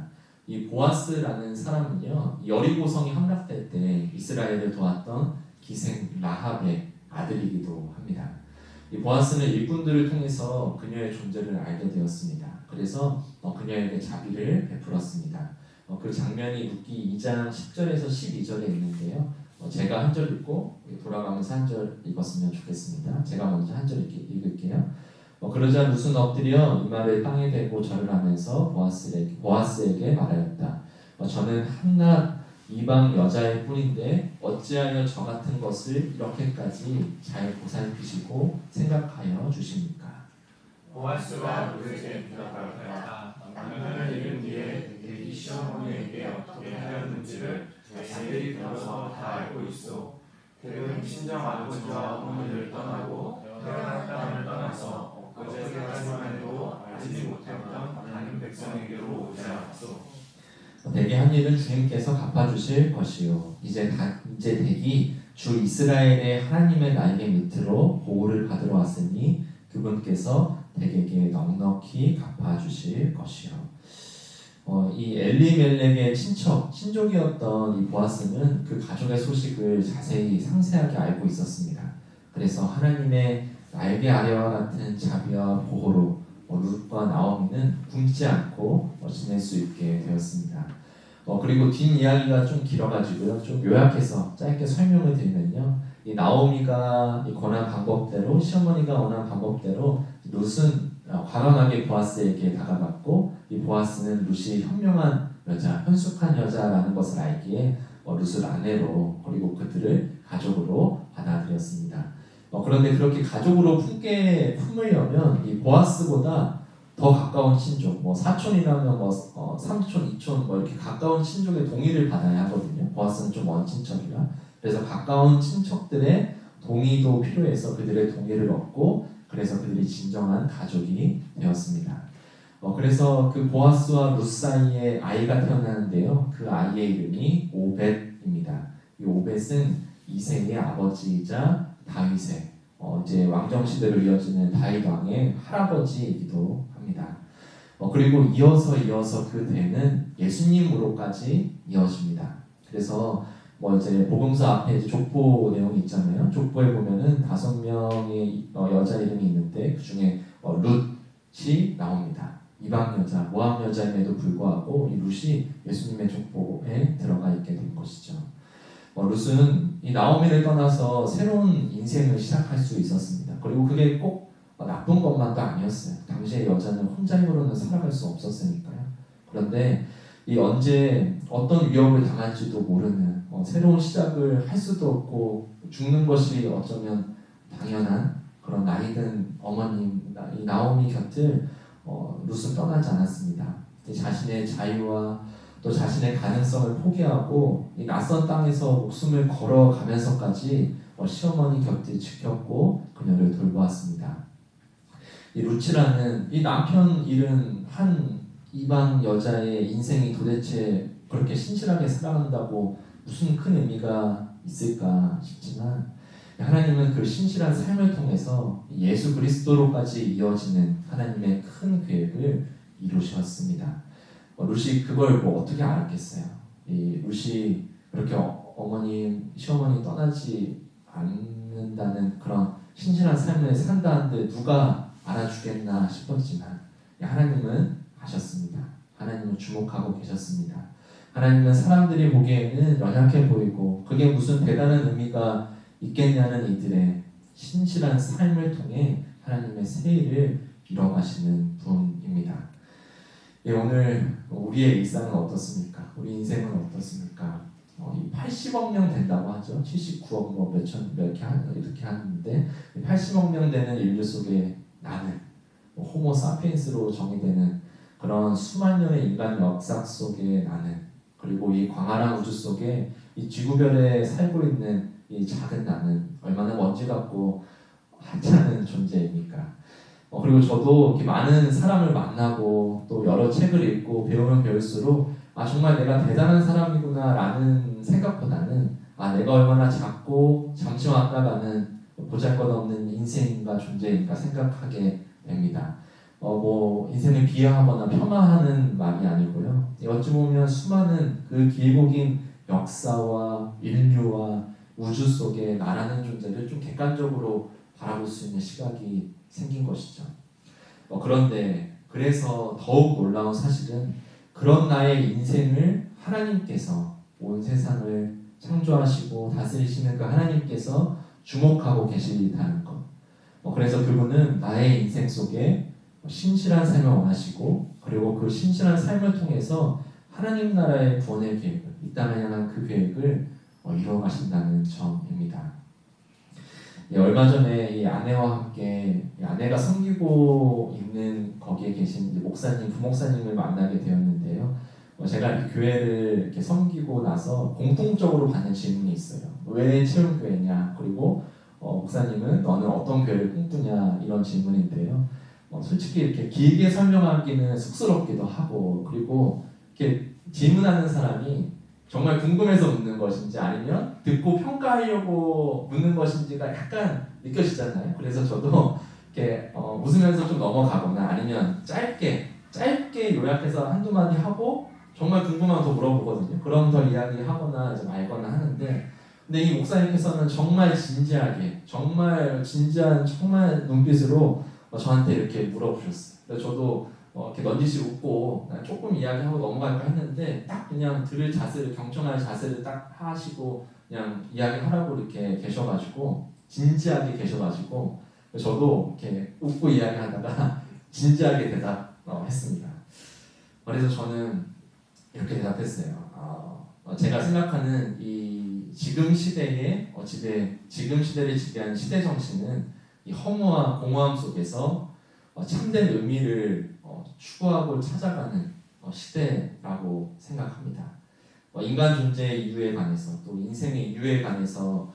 이 보아스라는 사람은요, 여리고성이 함락될 때 이스라엘을 도왔던 기생 라합의 아들이기도 합니다. 이 보아스는 일꾼들을 통해서 그녀의 존재를 알게 되었습니다. 그래서 그녀에게 자비를 베풀었습니다. 그 장면이 룻기 2장 10절에서 12절에 있는데요. 제가 한 절 읽고 돌아가면서 한 절 읽었으면 좋겠습니다. 제가 먼저 한 절 읽을게요. 그러자 룻은 엎드려 이마를 땅에 대고 절을 하면서 보아스에게 말하였다. 저는 한낱 이방 여자일 뿐인데 어찌하여 저 같은 것을 이렇게까지 잘 보살피시고 생각하여 주십니까? 보아스가 룻에게 대답하였다. 남편을 잃은 뒤에 네 시어머니에게 어떻게 하였는지를 자세히 들어서 다 알고 있어. 그는 친정 아버지와 어머니를 떠나고 태어난 땅을 떠나서 엊그제까지만 해도 알지 못했던 다른 백성에게로 오지 않았소. 내게 한 일은 주님께서 갚아주실 것이요 이제 댁이 주 이스라엘의 하나님의 날개 밑으로 보호를 받으러 왔으니 그분께서 대개에게 넉넉히 갚아주실 것이요. 이 엘리멜렉의 친족이었던 이 보아스는 그 가족의 소식을 자세히 상세하게 알고 있었습니다. 그래서 하나님의 날개 아래와 같은 자비와 보호로 룻과 나오미는 굶지 않고 지낼 수 있게 되었습니다. 그리고 뒷이야기가 좀 길어가지고요. 좀 요약해서 짧게 설명을 드리면요. 이 나오미가 권한 방법대로, 시어머니가 원한 방법대로 룻은 과감하게 보아스에게 다가갔고, 이 보아스는 룻이 현명한 여자, 현숙한 여자라는 것을 알기에 룻을 아내로, 그리고 그들을 가족으로 받아들였습니다. 그런데 그렇게 가족으로 품으려면 이 보아스보다 더 가까운 친족, 사촌이라면 삼촌, 이촌 이렇게 가까운 친족의 동의를 받아야 하거든요. 보아스는 좀 먼 친척이라. 그래서 가까운 친척들의 동의도 필요해서 그들의 동의를 얻고, 그래서 그들이 진정한 가족이 되었습니다. 그래서 그 보아스와 룻 사이에 아이가 태어나는데요. 그 아이의 이름이 오벳입니다. 이 오벳은 이새의 아버지이자 다윗의 이제 왕정 시대를 이어지는 다윗 왕의 할아버지이기도 합니다. 그리고 이어서 그 대는 예수님으로까지 이어집니다. 그래서 이제 복음서 앞에 이제 족보 내용이 있잖아요. 족보에 보면은 5명의 여자 이름이 있는데 그 중에 룻이 나옵니다. 이방 여자, 모압 여자임에도 불구하고 이 룻이 예수님의 족보에 들어가 있게 된 것이죠. 룻은 이 나오미를 떠나서 새로운 인생을 시작할 수 있었습니다. 그리고 그게 꼭 나쁜 것만도 아니었어요. 당시의 여자는 혼자 힘으로는 살아갈 수 없었으니까요. 그런데 이 언제 어떤 위협을 당할지도 모르는 새로운 시작을 할 수도 없고 죽는 것이 어쩌면 당연한 그런 나이든 어머님, 이 나오미 곁을 룻은 떠나지 않았습니다. 자신의 자유와 또 자신의 가능성을 포기하고 이 낯선 땅에서 목숨을 걸어가면서까지 시어머니 곁을 지켰고 그녀를 돌보았습니다. 이 룻이라는 이 남편 잃은 한 이방 여자의 인생이 도대체 그렇게 신실하게 살아간다고 무슨 큰 의미가 있을까 싶지만, 하나님은 그 신실한 삶을 통해서 예수 그리스도로까지 이어지는 하나님의 큰 계획을 이루셨습니다. 룻이 그걸 어떻게 알았겠어요? 이 룻이 그렇게 어머니, 시어머니 떠나지 않는다는 그런 신실한 삶을 산다는데 누가 알아주겠나 싶었지만 하나님은 아셨습니다. 하나님은 주목하고 계셨습니다. 하나님은 사람들이 보기에는 연약해 보이고 그게 무슨 대단한 의미가 있겠냐는 이들의 신실한 삶을 통해 하나님의 새 일을 이뤄가시는 분입니다. 오늘 우리의 일상은 어떻습니까? 우리 인생은 어떻습니까? 80억 명 된다고 하죠. 79억 이렇게 하는데 80억 명 되는 인류 속에 나는 호모 사피엔스로 정의되는 그런 수만 년의 인간 역사 속에 나는, 그리고 이 광활한 우주 속에 이 지구별에 살고 있는 이 작은 나는 얼마나 먼지 같고 하찮은 존재입니까? 그리고 저도 이렇게 많은 사람을 만나고 또 여러 책을 읽고 배우면 배울수록 정말 내가 대단한 사람이구나 라는 생각보다는 내가 얼마나 작고 잠시 왔다가는 보잘것없는 인생인가 존재인가 생각하게 됩니다. 인생을 비하하거나 폄하하는 말이 아니고요. 어찌 보면 수많은 그 길고 긴 역사와 인류와 우주 속에 나라는 존재를 좀 객관적으로 바라볼 수 있는 시각이 생긴 것이죠. 그런데 그래서 더욱 놀라운 사실은 그런 나의 인생을 하나님께서 온 세상을 창조하시고 다스리시는 그 하나님께서 주목하고 계시다는 것. 그래서 그분은 나의 인생 속에 신실한 삶을 원하시고, 그리고 그 신실한 삶을 통해서 하나님 나라의 구원의 계획을, 이 땅을 향한 그 계획을 이뤄가신다는 점입니다. 얼마 전에 이 아내와 함께 아내가 섬기고 있는 거기에 계신 목사님, 부목사님을 만나게 되었는데요. 제가 이 교회를 이렇게 섬기고 나서 공통적으로 받는 질문이 있어요. 왜 채움교회냐? 그리고 목사님은 너는 어떤 교회를 꿈꾸냐? 이런 질문인데요. 솔직히 이렇게 길게 설명하기는 쑥스럽기도 하고, 그리고 이렇게 질문하는 사람이 정말 궁금해서 묻는 것인지 아니면 듣고 평가하려고 묻는 것인지가 약간 느껴지잖아요. 그래서 저도 이렇게 웃으면서 좀 넘어가거나 아니면 짧게 요약해서 한두 마디 하고 정말 궁금한 거 물어보거든요. 그럼 더 이야기하거나 이제 말거나 하는데, 근데 이 목사님께서는 정말 진지하게, 정말 진지한 정말 눈빛으로 저한테 이렇게 물어보셨어요. 그래서 저도 이렇게 넌지시 웃고 조금 이야기하고 넘어갈까 했는데 딱 그냥 들을 자세를, 경청할 자세를 딱 하시고 그냥 이야기하라고 이렇게 계셔가지고, 진지하게 계셔가지고 저도 이렇게 웃고 이야기하다가 진지하게 대답했습니다. 그래서 저는 이렇게 대답했어요. 제가 생각하는 이 지금 시대의 지금 시대를 지배하는 시대 정신은 이 허무와 공허함 속에서 참된 의미를 추구하고 찾아가는 시대라고 생각합니다. 인간 존재의 이유에 관해서, 또 인생의 이유에 관해서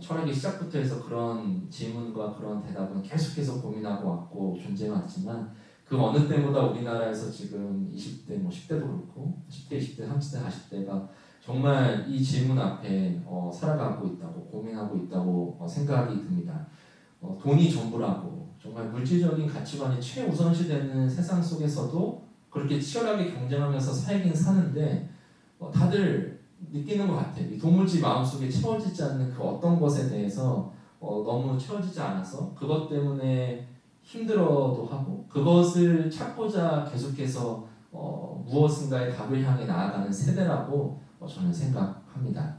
철학의 시작부터 해서 그런 질문과 그런 대답은 계속해서 고민하고 왔고 존재해왔지만, 그 어느 때보다 우리나라에서 지금 20대, 10대도 그렇고 10대, 20대, 30대, 40대가 정말 이 질문 앞에 살아가고 있다고, 고민하고 있다고 생각이 듭니다. 돈이 전부라고, 정말 물질적인 가치관이 최우선시되는 세상 속에서도 그렇게 치열하게 경쟁하면서 살긴 사는데, 다들 느끼는 것 같아요. 이 도무지 마음속에 채워지지 않는 그 어떤 것에 대해서 너무 채워지지 않아서 그것 때문에 힘들어도 하고, 그것을 찾고자 계속해서 무엇인가의 답을 향해 나아가는 세대라고 저는 생각합니다.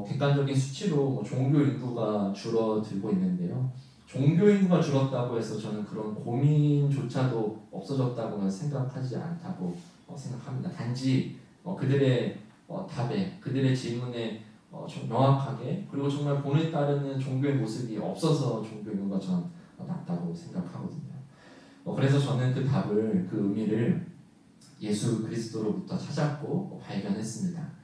객관적인 수치로 종교 인구가 줄어들고 있는데요. 종교 인구가 줄었다고 해서 저는 그런 고민조차도 없어졌다고는 생각하지 않다고 생각합니다. 단지 그들의 답에, 그들의 질문에 좀 명확하게, 그리고 정말 본을 따르는 종교의 모습이 없어서 종교 인구가 전 낮다고 생각하거든요. 그래서 저는 그 답을, 그 의미를 예수 그리스도로부터 찾았고 발견했습니다.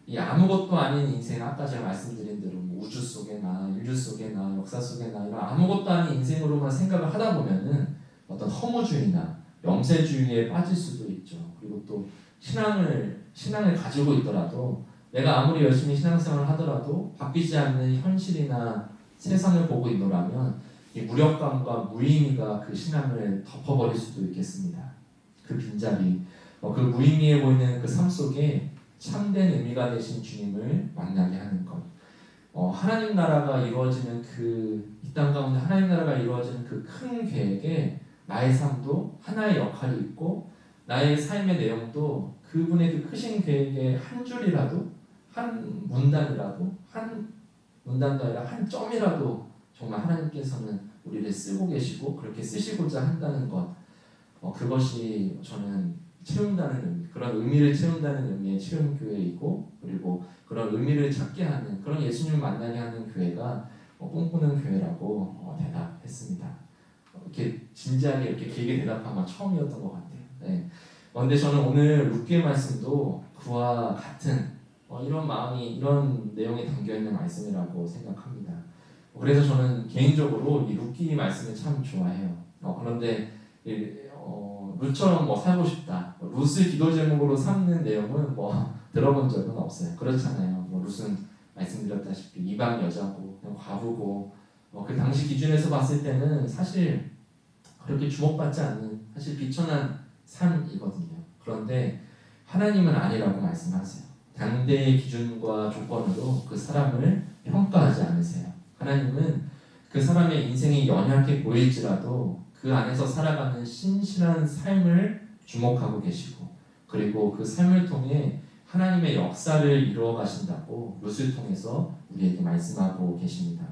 이 아무것도 아닌 인생, 아까 제가 말씀드린 대로 우주 속에나 인류 속에나 역사 속에나 이런 아무것도 아닌 인생으로만 생각을 하다 보면은 어떤 허무주의나 영세주의에 빠질 수도 있죠. 그리고 또 신앙을 가지고 있더라도, 내가 아무리 열심히 신앙생활을 하더라도 바뀌지 않는 현실이나 세상을 보고 있노라면 이 무력감과 무의미가 그 신앙을 덮어버릴 수도 있겠습니다. 그 빈자리, 그 무의미해 보이는 그 삶 속에 참된 의미가 되신 주님을 만나게 하는 것, 하나님 나라가 이루어지는 이 땅 가운데 하나님 나라가 이루어지는 그 큰 계획에 나의 삶도 하나의 역할이 있고, 나의 삶의 내용도 그분의 그 크신 계획의 한 줄이라도, 한 문단이라도, 한 문단도 아니라 한 점이라도 정말 하나님께서는 우리를 쓰고 계시고 그렇게 쓰시고자 한다는 것, 그것이 저는 채운다는 의미, 그런 의미를 채운다는 의미의 채움교회이고, 그리고 그런 의미를 찾게 하는, 그런 예수님을 만나게 하는 교회가 꿈꾸는 교회라고 대답했습니다. 이렇게 진지하게 이렇게 길게 대답한 건 처음이었던 것 같아요. 네. 그런데 저는 오늘 룻기의 말씀도 그와 같은 이런 마음이, 이런 내용이 담겨있는 말씀이라고 생각합니다. 그래서 저는 개인적으로 이 룻기 말씀을 참 좋아해요. 그런데 룻처럼 살고 싶다, 룻을 기도 제목으로 삼는 내용은 들어본 적은 없어요. 그렇잖아요. 룻은 말씀드렸다시피 이방 여자고 그냥 과부고, 그 당시 기준에서 봤을 때는 사실 그렇게 주목받지 않는, 사실 비천한 삶이거든요. 그런데 하나님은 아니라고 말씀하세요. 당대의 기준과 조건으로 그 사람을 평가하지 않으세요. 하나님은 그 사람의 인생이 연약해 보일지라도 그 안에서 살아가는 신실한 삶을 주목하고 계시고, 그리고 그 삶을 통해 하나님의 역사를 이루어 가신다고 룻을 통해서 우리에게 말씀하고 계십니다.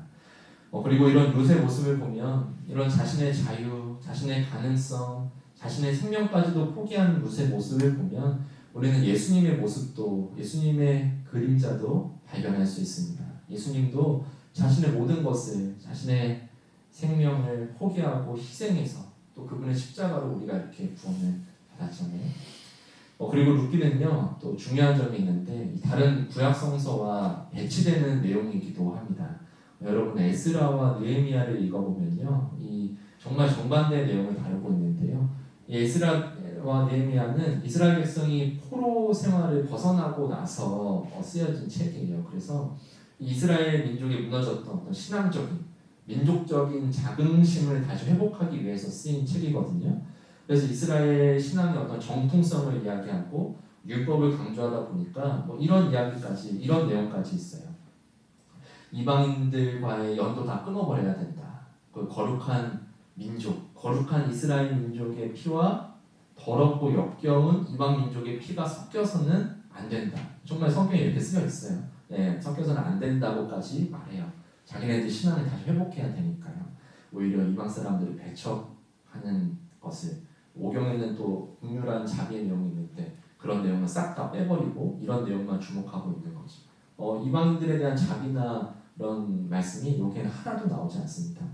그리고 이런 룻의 모습을 보면, 이런 자신의 자유, 자신의 가능성, 자신의 생명까지도 포기하는 룻의 모습을 보면 우리는 예수님의 모습도, 예수님의 그림자도 발견할 수 있습니다. 예수님도 자신의 모든 것을, 자신의 생명을 포기하고 희생해서 또 그분의 십자가로 우리가 이렇게 구원을 받았잖아요. 그리고 룻기는요, 또 중요한 점이 있는데 다른 구약 성서와 배치되는 내용이기도 합니다. 여러분 에스라와 느헤미야를 읽어보면요, 이 정말 정반대의 내용을 다루고 있는데요. 이 에스라와 느헤미야는 이스라엘 백성이 포로 생활을 벗어나고 나서 쓰여진 책이에요. 그래서 이스라엘 민족이 무너졌던 어떤 신앙적인, 민족적인 자긍심을 다시 회복하기 위해서 쓰인 책이거든요. 그래서 이스라엘 신앙의 어떤 정통성을 이야기하고 율법을 강조하다 보니까 뭐 이런 이야기까지, 이런 내용까지 있어요. 이방인들과의 연도 다 끊어버려야 된다. 그 거룩한 민족, 거룩한 이스라엘 민족의 피와 더럽고 역겨운 이방 민족의 피가 섞여서는 안 된다. 정말 성경에 이렇게 쓰여 있어요. 네, 섞여서는 안 된다고까지 말해요. 자기네들 신앙을 다시 회복해야 되니까요. 오히려 이방 사람들을 배척하는 것을, 오경에는 또 긍휼한 자비의 내용이 있는데 그런 내용은 싹 다 빼버리고 이런 내용만 주목하고 있는 거죠. 이방인들에 대한 자비나 이런 말씀이 여기에는 하나도 나오지 않습니다.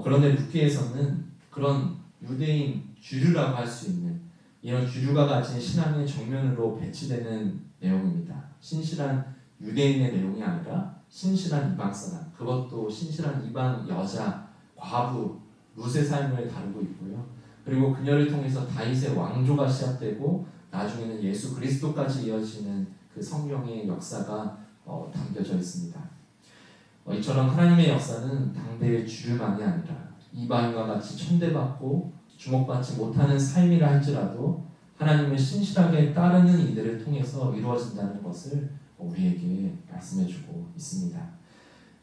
그런데 룻기에서는 그런 유대인 주류라고 할 수 있는 이런 주류가 가진 신앙의 정면으로 배치되는 내용입니다. 신실한 유대인의 내용이 아니라 신실한 이방 사람, 그것도 신실한 이방 여자, 과부, 룻의 삶을 다루고 있고요. 그리고 그녀를 통해서 다윗의 왕조가 시작되고 나중에는 예수 그리스도까지 이어지는 그 성령의 역사가 담겨져 있습니다. 이처럼 하나님의 역사는 당대의 주류만이 아니라 이방인과 같이 천대받고 주목받지 못하는 삶이라 할지라도 하나님을 신실하게 따르는 이들을 통해서 이루어진다는 것을 우리에게 말씀해주고 있습니다.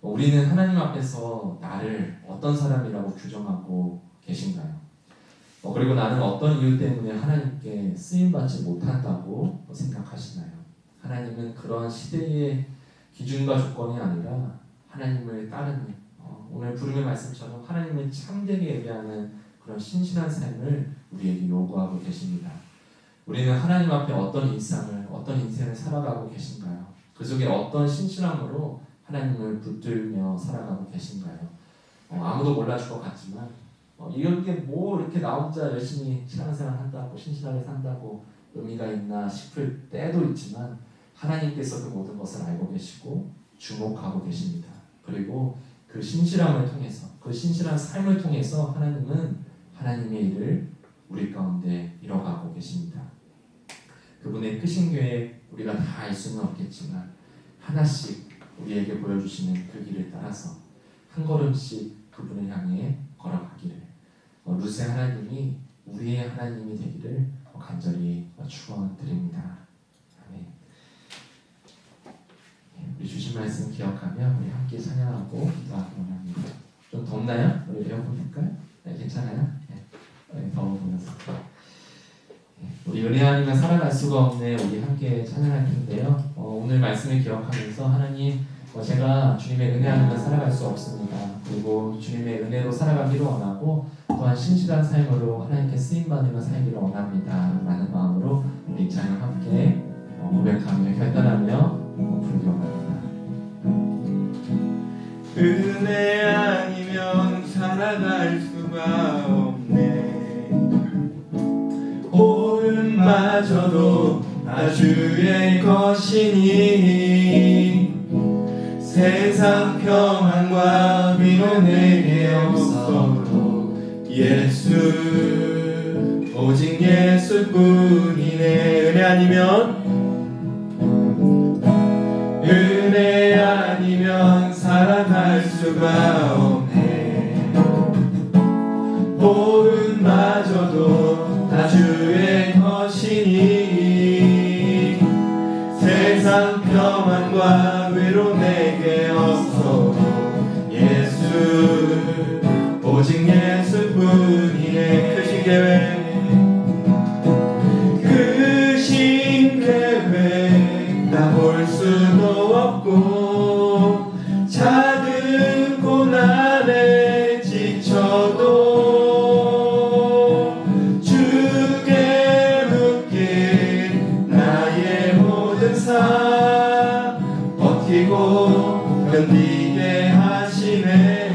우리는 하나님 앞에서 나를 어떤 사람이라고 규정하고 계신가요? 그리고 나는 어떤 이유 때문에 하나님께 쓰임받지 못한다고 생각하시나요? 하나님은 그런 시대의 기준과 조건이 아니라 하나님을 따르는, 오늘 부르는 말씀처럼 하나님을 참되게 예배하는 그런 신실한 삶을 우리에게 요구하고 계십니다. 우리는 하나님 앞에 어떤 일상을, 어떤 인생을 살아가고 계신가요? 그 속에 어떤 신실함으로 하나님을 붙들며 살아가고 계신가요? 아무도 몰라줄 것 같지만 이렇게 뭐 이렇게 나 혼자 열심히 신앙생활 한다고, 신실하게 산다고 의미가 있나 싶을 때도 있지만 하나님께서 그 모든 것을 알고 계시고 주목하고 계십니다. 그리고 그 신실함을 통해서, 그 신실한 삶을 통해서 하나님은 하나님의 일을 우리 가운데 이뤄가고 계십니다. 그분의 크신 계획 우리가 다 알 수는 없겠지만 하나씩 우리에게 보여주시는 그 길을 따라서 한 걸음씩 그분을 향해 걸어가기를, 룻의 하나님이 우리의 하나님이 되기를 간절히 축원드립니다. 아멘. 우리 주신 말씀 기억하며 우리 함께 찬양하고 기도하기 원합니다. 좀 덥나요? 우리 에어컨 볼까요? 네, 괜찮아요? 네, 더워 보여서. 우리 은혜 아니면 살아갈 수가 없네. 우리 함께 찬양할 텐데요. 오늘 말씀을 기억하면서 하나님, 제가 주님의 은혜 아니면 살아갈 수 없습니다. 그리고 주님의 은혜로 살아가기를 원하고 또한 신실한 삶으로 하나님께 쓰임받으며 살기를 원합니다. 라는 마음으로 우리 찬양 함께 고백하며 결단하며 부르기 원합니다. 은혜 아니면 살아갈 수가 없네. 마저도 다 주의 것이니 세상 평안과 위로 내게 없어도 예수, 오직 예수뿐이네. 은혜 아니면 살아갈 수가 없네. 복음마저도 다 주의 것이니 세상 평안과 위로 내게 없어도 예수, 오직 예수뿐이네. 크신 계획 다 볼 수도 없고 작은 고난에 지쳐도 주께 묶인 나의 모든 삶 버티고 견디게 하시네.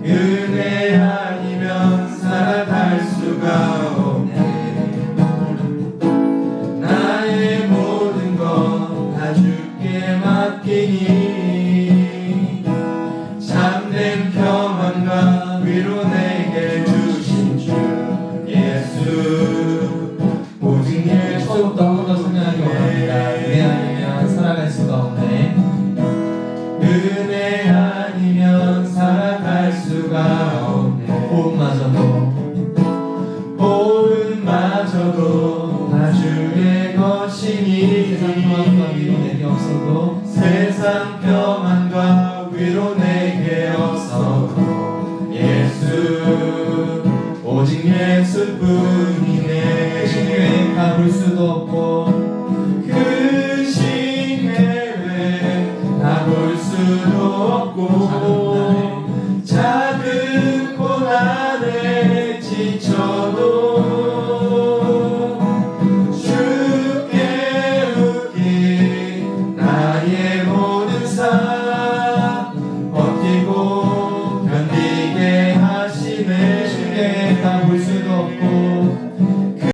은혜 아니면 살아갈 수가 없네. 나의 모든 것 다 주께 맡기니 참된 평안과 위로 내게 주신 주 예수, 오직 예수. 처음부터 한 번 더 설명하기 원합니다. 은혜 아니면 살아갈 수가 없네. 마저도 다 주의 것이니 세상 평안과 위로 내게 없어도 예수 오직 예수뿐이네 신교에 가볼 수도 없고